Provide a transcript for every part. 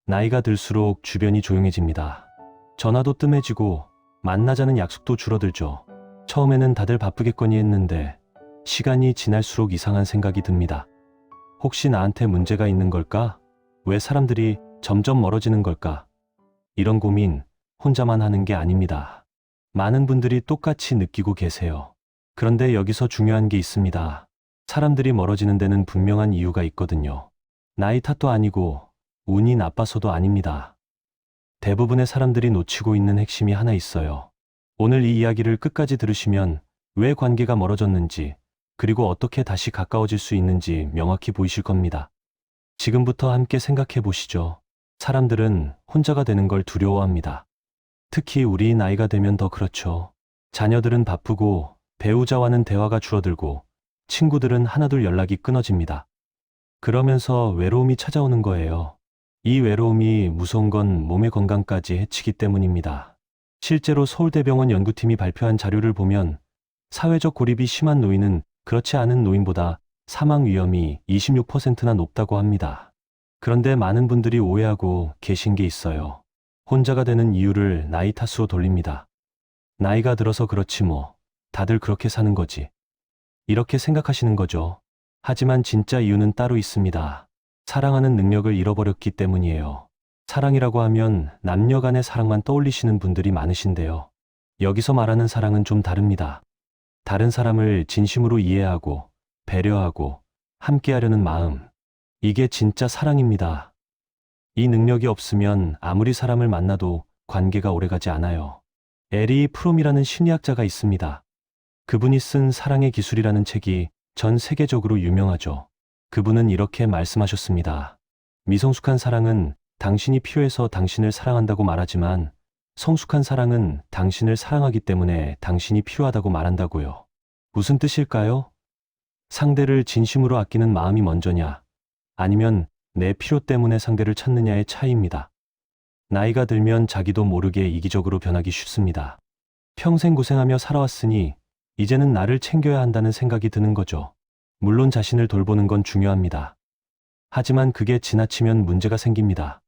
나이가 들수록 주변이 조용해집니다. 전화도 뜸해지고 만나자는 약속도 줄어들죠. 처음에는 다들 바쁘겠거니 했는데 시간이 지날수록 이상한 생각이 듭니다. 혹시 나한테 문제가 있는 걸까? 왜 사람들이 점점 멀어지는 걸까? 이런 고민 혼자만 하는 게 아닙니다. 많은 분들이 똑같이 느끼고 계세요. 그런데 여기서 중요한 게 있습니다. 사람들이 멀어지는 데는 분명한 이유가 있거든요. 나이 탓도 아니고 운이 나빠서도 아닙니다. 대부분의 사람들이 놓치고 있는 핵심이 하나 있어요. 오늘 이 이야기를 끝까지 들으시면 왜 관계가 멀어졌는지, 그리고 어떻게 다시 가까워질 수 있는지 명확히 보이실 겁니다. 지금부터 함께 생각해 보시죠. 사람들은 혼자가 되는 걸 두려워합니다. 특히 우리 나이가 되면 더 그렇죠. 자녀들은 바쁘고 배우자와는 대화가 줄어들고 친구들은 하나둘 연락이 끊어집니다. 그러면서 외로움이 찾아오는 거예요. 이 외로움이 무서운 건 몸의 건강까지 해치기 때문입니다. 실제로 서울대병원 연구팀이 발표한 자료를 보면 사회적 고립이 심한 노인은 그렇지 않은 노인보다 사망 위험이 26%나 높다고 합니다. 그런데 많은 분들이 오해하고 계신 게 있어요. 혼자가 되는 이유를 나이 탓으로 돌립니다. 나이가 들어서 그렇지 뭐, 다들 그렇게 사는 거지. 이렇게 생각하시는 거죠. 하지만 진짜 이유는 따로 있습니다. 사랑하는 능력을 잃어버렸기 때문이에요. 사랑이라고 하면 남녀 간의 사랑만 떠올리시는 분들이 많으신데요. 여기서 말하는 사랑은 좀 다릅니다. 다른 사람을 진심으로 이해하고 배려하고 함께하려는 마음. 이게 진짜 사랑입니다. 이 능력이 없으면 아무리 사람을 만나도 관계가 오래가지 않아요. 에리 프롬이라는 심리학자가 있습니다. 그분이 쓴 사랑의 기술이라는 책이 전 세계적으로 유명하죠. 그분은 이렇게 말씀하셨습니다. 미성숙한 사랑은 당신이 필요해서 당신을 사랑한다고 말하지만 성숙한 사랑은 당신을 사랑하기 때문에 당신이 필요하다고 말한다고요. 무슨 뜻일까요? 상대를 진심으로 아끼는 마음이 먼저냐, 아니면 내 필요 때문에 상대를 찾느냐의 차이입니다. 나이가 들면 자기도 모르게 이기적으로 변하기 쉽습니다. 평생 고생하며 살아왔으니 이제는 나를 챙겨야 한다는 생각이 드는 거죠. 물론 자신을 돌보는 건 중요합니다. 하지만 그게 지나치면 문제가 생깁니다.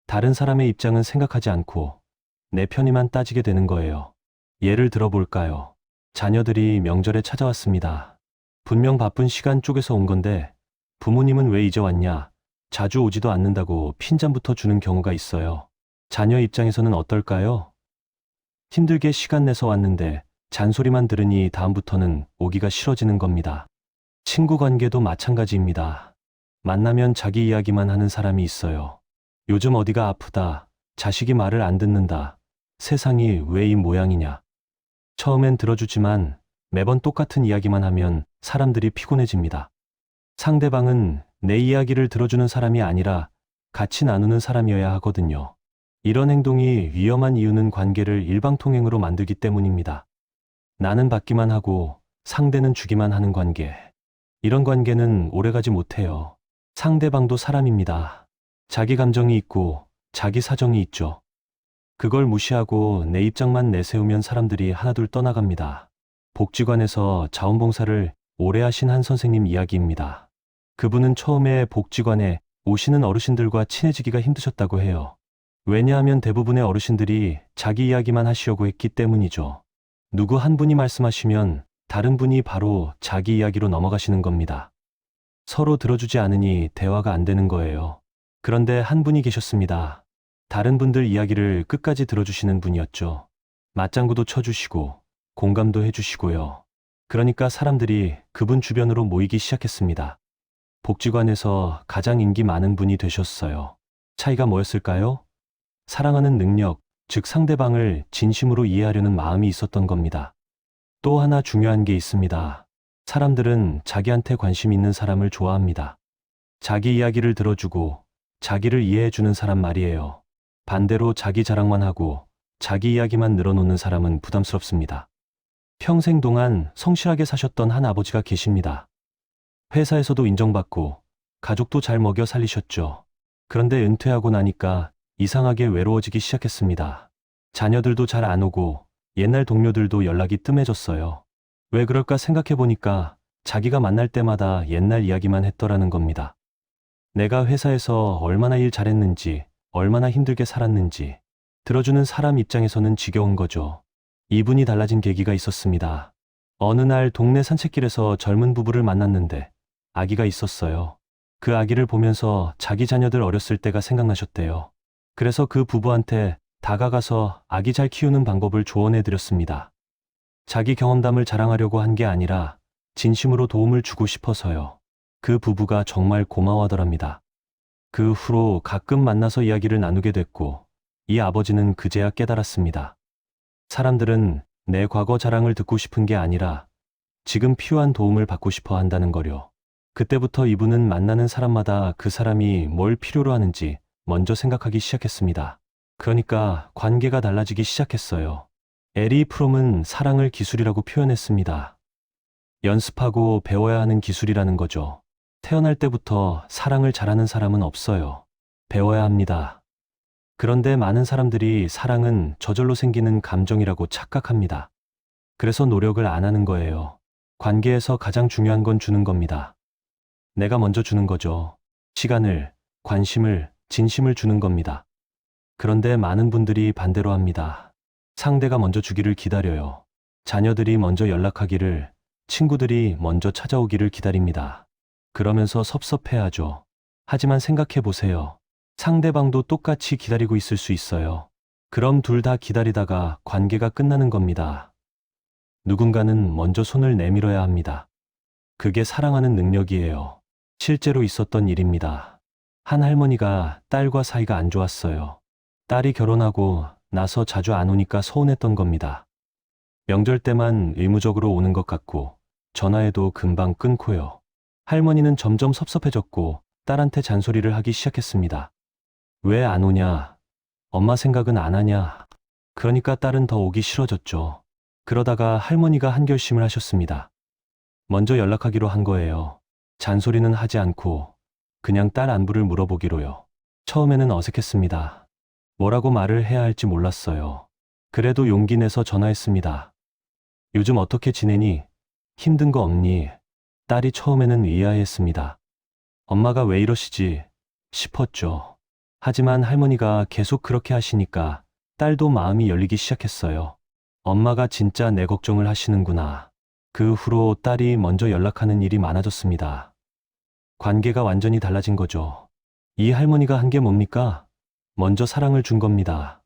다른 사람의 입장은 생각하지 않고 내 편의만 따지게 되는 거예요. 예를 들어볼까요? 자녀들이 명절에 찾아왔습니다. 분명 바쁜 시간 쪼개서 온 건데 부모님은 왜 이제 왔냐? 자주 오지도 않는다고 핀잔부터 주는 경우가 있어요. 자녀 입장에서는 어떨까요? 힘들게 시간 내서 왔는데 잔소리만 들으니 다음부터는 오기가 싫어지는 겁니다. 친구 관계도 마찬가지입니다. 만나면 자기 이야기만 하는 사람이 있어요. 요즘 어디가 아프다, 자식이 말을 안 듣는다, 세상이 왜 이 모양이냐. 처음엔 들어주지만 매번 똑같은 이야기만 하면 사람들이 피곤해집니다. 상대방은 내 이야기를 들어주는 사람이 아니라 같이 나누는 사람이어야 하거든요. 이런 행동이 위험한 이유는 관계를 일방통행으로 만들기 때문입니다. 나는 받기만 하고 상대는 주기만 하는 관계. 이런 관계는 오래가지 못해요. 상대방도 사람입니다. 자기 감정이 있고 자기 사정이 있죠. 그걸 무시하고 내 입장만 내세우면 사람들이 하나둘 떠나갑니다. 복지관에서 자원봉사를 오래 하신 한 선생님 이야기입니다. 그분은 처음에 복지관에 오시는 어르신들과 친해지기가 힘드셨다고 해요. 왜냐하면 대부분의 어르신들이 자기 이야기만 하시려고 했기 때문이죠. 누구 한 분이 말씀하시면 다른 분이 바로 자기 이야기로 넘어가시는 겁니다. 서로 들어주지 않으니 대화가 안 되는 거예요. 그런데 한 분이 계셨습니다. 다른 분들 이야기를 끝까지 들어주시는 분이었죠. 맞장구도 쳐주시고 공감도 해주시고요. 그러니까 사람들이 그분 주변으로 모이기 시작했습니다. 복지관에서 가장 인기 많은 분이 되셨어요. 차이가 뭐였을까요? 사랑하는 능력, 즉 상대방을 진심으로 이해하려는 마음이 있었던 겁니다. 또 하나 중요한 게 있습니다. 사람들은 자기한테 관심 있는 사람을 좋아합니다. 자기 이야기를 들어주고 자기를 이해해주는 사람 말이에요. 반대로 자기 자랑만 하고 자기 이야기만 늘어놓는 사람은 부담스럽습니다. 평생 동안 성실하게 사셨던 한 아버지가 계십니다. 회사에서도 인정받고 가족도 잘 먹여 살리셨죠. 그런데 은퇴하고 나니까 이상하게 외로워지기 시작했습니다. 자녀들도 잘 안 오고 옛날 동료들도 연락이 뜸해졌어요. 왜 그럴까 생각해보니까 자기가 만날 때마다 옛날 이야기만 했더라는 겁니다. 내가 회사에서 얼마나 일 잘했는지, 얼마나 힘들게 살았는지. 들어주는 사람 입장에서는 지겨운 거죠. 이분이 달라진 계기가 있었습니다. 어느 날 동네 산책길에서 젊은 부부를 만났는데 아기가 있었어요. 그 아기를 보면서 자기 자녀들 어렸을 때가 생각나셨대요. 그래서 그 부부한테 다가가서 아기 잘 키우는 방법을 조언해 드렸습니다. 자기 경험담을 자랑하려고 한 게 아니라 진심으로 도움을 주고 싶어서요. 그 부부가 정말 고마워하더랍니다. 그 후로 가끔 만나서 이야기를 나누게 됐고, 이 아버지는 그제야 깨달았습니다. 사람들은 내 과거 자랑을 듣고 싶은 게 아니라 지금 필요한 도움을 받고 싶어 한다는 거요. 그때부터 이분은 만나는 사람마다 그 사람이 뭘 필요로 하는지 먼저 생각하기 시작했습니다. 그러니까 관계가 달라지기 시작했어요. 에리 프롬은 사랑을 기술이라고 표현했습니다. 연습하고 배워야 하는 기술이라는 거죠. 태어날 때부터 사랑을 잘하는 사람은 없어요. 배워야 합니다. 그런데 많은 사람들이 사랑은 저절로 생기는 감정이라고 착각합니다. 그래서 노력을 안 하는 거예요. 관계에서 가장 중요한 건 주는 겁니다. 내가 먼저 주는 거죠. 시간을, 관심을, 진심을 주는 겁니다. 그런데 많은 분들이 반대로 합니다. 상대가 먼저 주기를 기다려요. 자녀들이 먼저 연락하기를, 친구들이 먼저 찾아오기를 기다립니다. 그러면서 섭섭해하죠. 하지만 생각해 보세요. 상대방도 똑같이 기다리고 있을 수 있어요. 그럼 둘 다 기다리다가 관계가 끝나는 겁니다. 누군가는 먼저 손을 내밀어야 합니다. 그게 사랑하는 능력이에요. 실제로 있었던 일입니다. 한 할머니가 딸과 사이가 안 좋았어요. 딸이 결혼하고 나서 자주 안 오니까 서운했던 겁니다. 명절 때만 의무적으로 오는 것 같고 전화해도 금방 끊고요. 할머니는 점점 섭섭해졌고 딸한테 잔소리를 하기 시작했습니다. 왜 안 오냐? 엄마 생각은 안 하냐? 그러니까 딸은 더 오기 싫어졌죠. 그러다가 할머니가 한 결심을 하셨습니다. 먼저 연락하기로 한 거예요. 잔소리는 하지 않고 그냥 딸 안부를 물어보기로요. 처음에는 어색했습니다. 뭐라고 말을 해야 할지 몰랐어요. 그래도 용기 내서 전화했습니다. 요즘 어떻게 지내니? 힘든 거 없니? 딸이 처음에는 의아해했습니다. 엄마가 왜 이러시지? 싶었죠. 하지만 할머니가 계속 그렇게 하시니까 딸도 마음이 열리기 시작했어요. 엄마가 진짜 내 걱정을 하시는구나. 그 후로 딸이 먼저 연락하는 일이 많아졌습니다. 관계가 완전히 달라진 거죠. 이 할머니가 한 게 뭡니까? 먼저 사랑을 준 겁니다.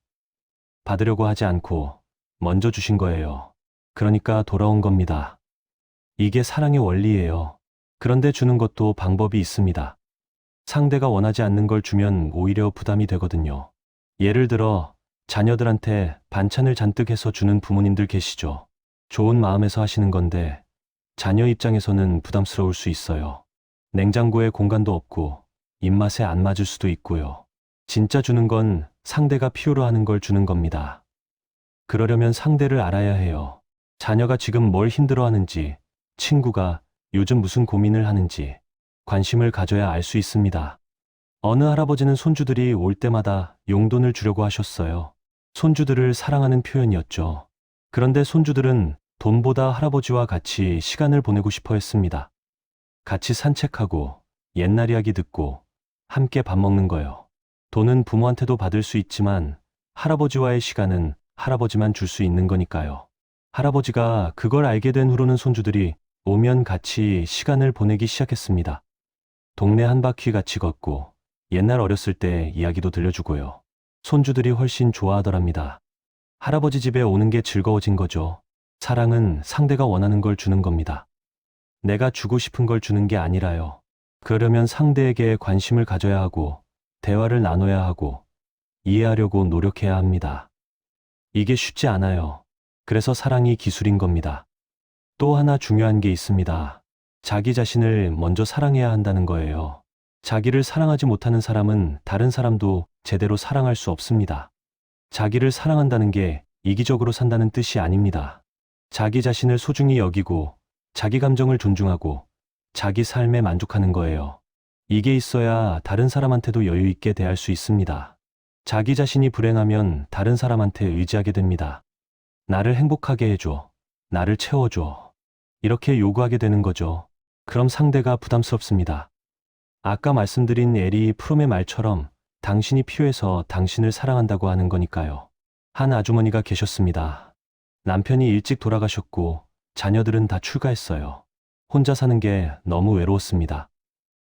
받으려고 하지 않고 먼저 주신 거예요. 그러니까 돌아온 겁니다. 이게 사랑의 원리예요. 그런데 주는 것도 방법이 있습니다. 상대가 원하지 않는 걸 주면 오히려 부담이 되거든요. 예를 들어 자녀들한테 반찬을 잔뜩 해서 주는 부모님들 계시죠. 좋은 마음에서 하시는 건데 자녀 입장에서는 부담스러울 수 있어요. 냉장고에 공간도 없고 입맛에 안 맞을 수도 있고요. 진짜 주는 건 상대가 필요로 하는 걸 주는 겁니다. 그러려면 상대를 알아야 해요. 자녀가 지금 뭘 힘들어하는지, 친구가 요즘 무슨 고민을 하는지 관심을 가져야 알 수 있습니다. 어느 할아버지는 손주들이 올 때마다 용돈을 주려고 하셨어요. 손주들을 사랑하는 표현이었죠. 그런데 손주들은 돈보다 할아버지와 같이 시간을 보내고 싶어 했습니다. 같이 산책하고 옛날 이야기 듣고 함께 밥 먹는 거요. 돈은 부모한테도 받을 수 있지만 할아버지와의 시간은 할아버지만 줄 수 있는 거니까요. 할아버지가 그걸 알게 된 후로는 손주들이 오면 같이 시간을 보내기 시작했습니다. 동네 한 바퀴 같이 걷고 옛날 어렸을 때 이야기도 들려주고요. 손주들이 훨씬 좋아하더랍니다. 할아버지 집에 오는 게 즐거워진 거죠. 사랑은 상대가 원하는 걸 주는 겁니다. 내가 주고 싶은 걸 주는 게 아니라요. 그러려면 상대에게 관심을 가져야 하고 대화를 나눠야 하고 이해하려고 노력해야 합니다. 이게 쉽지 않아요. 그래서 사랑이 기술인 겁니다. 또 하나 중요한 게 있습니다. 자기 자신을 먼저 사랑해야 한다는 거예요. 자기를 사랑하지 못하는 사람은 다른 사람도 제대로 사랑할 수 없습니다. 자기를 사랑한다는 게 이기적으로 산다는 뜻이 아닙니다. 자기 자신을 소중히 여기고 자기 감정을 존중하고 자기 삶에 만족하는 거예요. 이게 있어야 다른 사람한테도 여유 있게 대할 수 있습니다. 자기 자신이 불행하면 다른 사람한테 의지하게 됩니다. 나를 행복하게 해줘. 나를 채워줘. 이렇게 요구하게 되는 거죠. 그럼 상대가 부담스럽습니다. 아까 말씀드린 에리 프롬의 말처럼 당신이 필요해서 당신을 사랑한다고 하는 거니까요. 한 아주머니가 계셨습니다. 남편이 일찍 돌아가셨고 자녀들은 다 출가했어요. 혼자 사는 게 너무 외로웠습니다.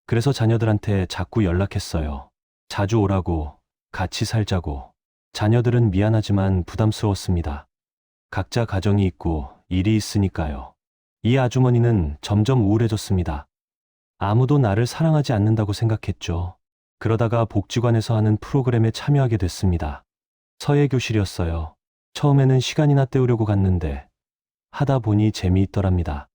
그래서 자녀들한테 자꾸 연락했어요. 자주 오라고, 같이 살자고. 자녀들은 미안하지만 부담스러웠습니다. 각자 가정이 있고 일이 있으니까요. 이 아주머니는 점점 우울해졌습니다. 아무도 나를 사랑하지 않는다고 생각했죠. 그러다가 복지관에서 하는 프로그램에 참여하게 됐습니다. 서예교실이었어요. 처음에는 시간이나 때우려고 갔는데 하다 보니 재미있더랍니다.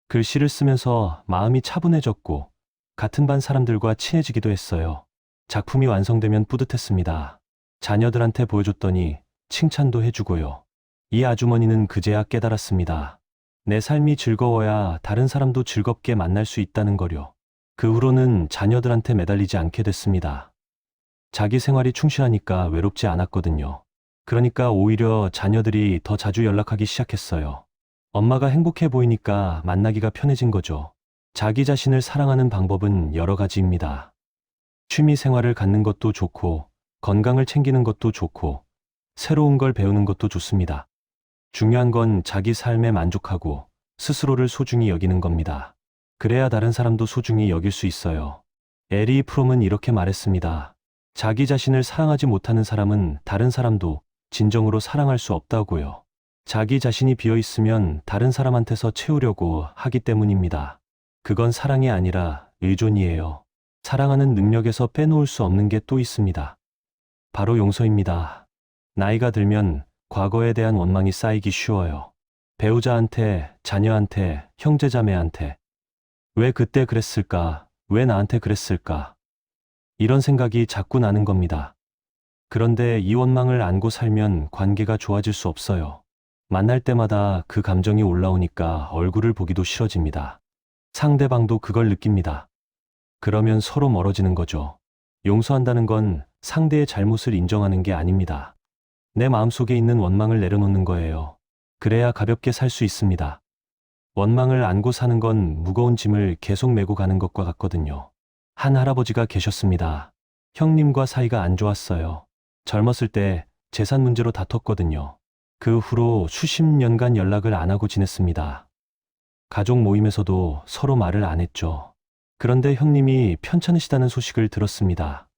글씨를 쓰면서 마음이 차분해졌고 같은 반 사람들과 친해지기도 했어요. 작품이 완성되면 뿌듯했습니다. 자녀들한테 보여줬더니 칭찬도 해주고요. 이 아주머니는 그제야 깨달았습니다. 내 삶이 즐거워야 다른 사람도 즐겁게 만날 수 있다는 거요. 그 후로는 자녀들한테 매달리지 않게 됐습니다. 자기 생활이 충실하니까 외롭지 않았거든요. 그러니까 오히려 자녀들이 더 자주 연락하기 시작했어요. 엄마가 행복해 보이니까 만나기가 편해진 거죠. 자기 자신을 사랑하는 방법은 여러 가지입니다. 취미 생활을 갖는 것도 좋고, 건강을 챙기는 것도 좋고, 새로운 걸 배우는 것도 좋습니다. 중요한 건 자기 삶에 만족하고 스스로를 소중히 여기는 겁니다. 그래야 다른 사람도 소중히 여길 수 있어요. 에리 프롬은 이렇게 말했습니다. 자기 자신을 사랑하지 못하는 사람은 다른 사람도 진정으로 사랑할 수 없다고요. 자기 자신이 비어 있으면 다른 사람한테서 채우려고 하기 때문입니다. 그건 사랑이 아니라 의존이에요. 사랑하는 능력에서 빼놓을 수 없는 게 또 있습니다. 바로 용서입니다. 나이가 들면 과거에 대한 원망이 쌓이기 쉬워요. 배우자한테, 자녀한테, 형제자매한테. 왜 그때 그랬을까? 왜 나한테 그랬을까? 이런 생각이 자꾸 나는 겁니다. 그런데 이 원망을 안고 살면 관계가 좋아질 수 없어요. 만날 때마다 그 감정이 올라오니까 얼굴을 보기도 싫어집니다. 상대방도 그걸 느낍니다. 그러면 서로 멀어지는 거죠. 용서한다는 건 상대의 잘못을 인정하는 게 아닙니다. 내 마음속에 있는 원망을 내려놓는 거예요. 그래야 가볍게 살 수 있습니다. 원망을 안고 사는 건 무거운 짐을 계속 메고 가는 것과 같거든요. 한 할아버지가 계셨습니다. 형님과 사이가 안 좋았어요. 젊었을 때 재산 문제로 다퉜거든요. 그 후로 수십 년간 연락을 안 하고 지냈습니다. 가족 모임에서도 서로 말을 안 했죠. 그런데 형님이 편찮으시다는 소식을 들었습니다.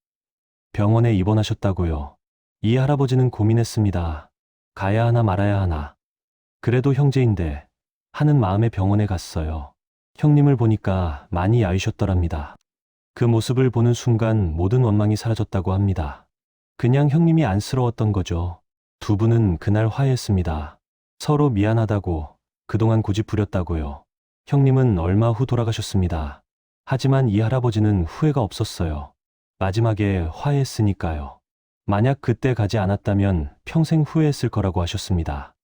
병원에 입원하셨다고요. 이 할아버지는 고민했습니다. 가야 하나 말아야 하나. 그래도 형제인데 하는 마음에 병원에 갔어요. 형님을 보니까 많이 야위셨더랍니다. 그 모습을 보는 순간 모든 원망이 사라졌다고 합니다. 그냥 형님이 안쓰러웠던 거죠. 두 분은 그날 화해했습니다. 서로 미안하다고, 그동안 고집부렸다고요. 형님은 얼마 후 돌아가셨습니다. 하지만 이 할아버지는 후회가 없었어요. 마지막에 화해했으니까요. 만약 그때 가지 않았다면 평생 후회했을 거라고 하셨습니다.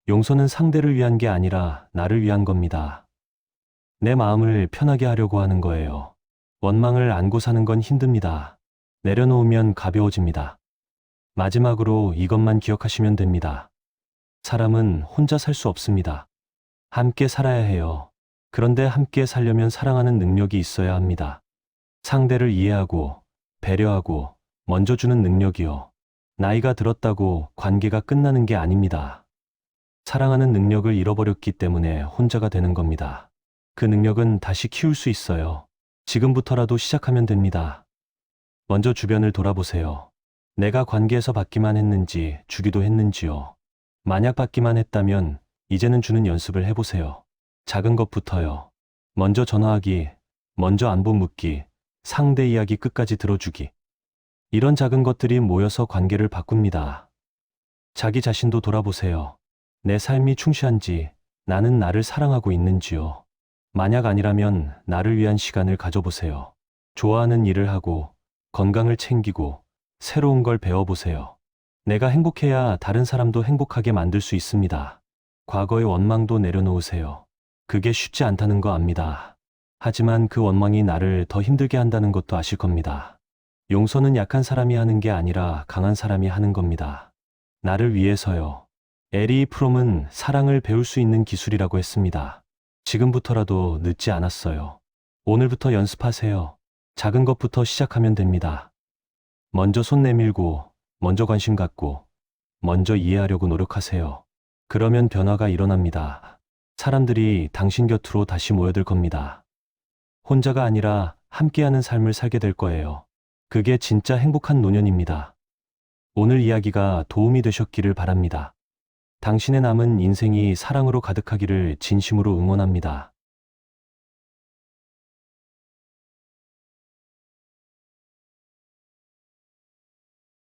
용서는 상대를 위한 게 아니라 나를 위한 겁니다. 내 마음을 편하게 하려고 하는 거예요. 원망을 안고 사는 건 힘듭니다. 내려놓으면 가벼워집니다. 마지막으로 이것만 기억하시면 됩니다. 사람은 혼자 살 수 없습니다. 함께 살아야 해요. 그런데 함께 살려면 사랑하는 능력이 있어야 합니다. 상대를 이해하고, 배려하고, 먼저 주는 능력이요. 나이가 들었다고 관계가 끝나는 게 아닙니다. 사랑하는 능력을 잃어버렸기 때문에 혼자가 되는 겁니다. 그 능력은 다시 키울 수 있어요. 지금부터라도 시작하면 됩니다. 먼저 주변을 돌아보세요. 내가 관계에서 받기만 했는지 주기도 했는지요. 만약 받기만 했다면 이제는 주는 연습을 해보세요. 작은 것부터요. 먼저 전화하기, 먼저 안부 묻기, 상대 이야기 끝까지 들어주기. 이런 작은 것들이 모여서 관계를 바꿉니다. 자기 자신도 돌아보세요. 내 삶이 충실한지, 나는 나를 사랑하고 있는지요. 만약 아니라면 나를 위한 시간을 가져보세요. 좋아하는 일을 하고, 건강을 챙기고, 새로운 걸 배워보세요. 내가 행복해야 다른 사람도 행복하게 만들 수 있습니다. 과거의 원망도 내려놓으세요. 그게 쉽지 않다는 거 압니다. 하지만 그 원망이 나를 더 힘들게 한다는 것도 아실 겁니다. 용서는 약한 사람이 하는 게 아니라 강한 사람이 하는 겁니다. 나를 위해서요. 에리 프롬은 사랑을 배울 수 있는 기술이라고 했습니다. 지금부터라도 늦지 않았어요. 오늘부터 연습하세요. 작은 것부터 시작하면 됩니다. 먼저 손 내밀고, 먼저 관심 갖고, 먼저 이해하려고 노력하세요. 그러면 변화가 일어납니다. 사람들이 당신 곁으로 다시 모여들 겁니다. 혼자가 아니라 함께하는 삶을 살게 될 거예요. 그게 진짜 행복한 노년입니다. 오늘 이야기가 도움이 되셨기를 바랍니다. 당신의 남은 인생이 사랑으로 가득하기를 진심으로 응원합니다.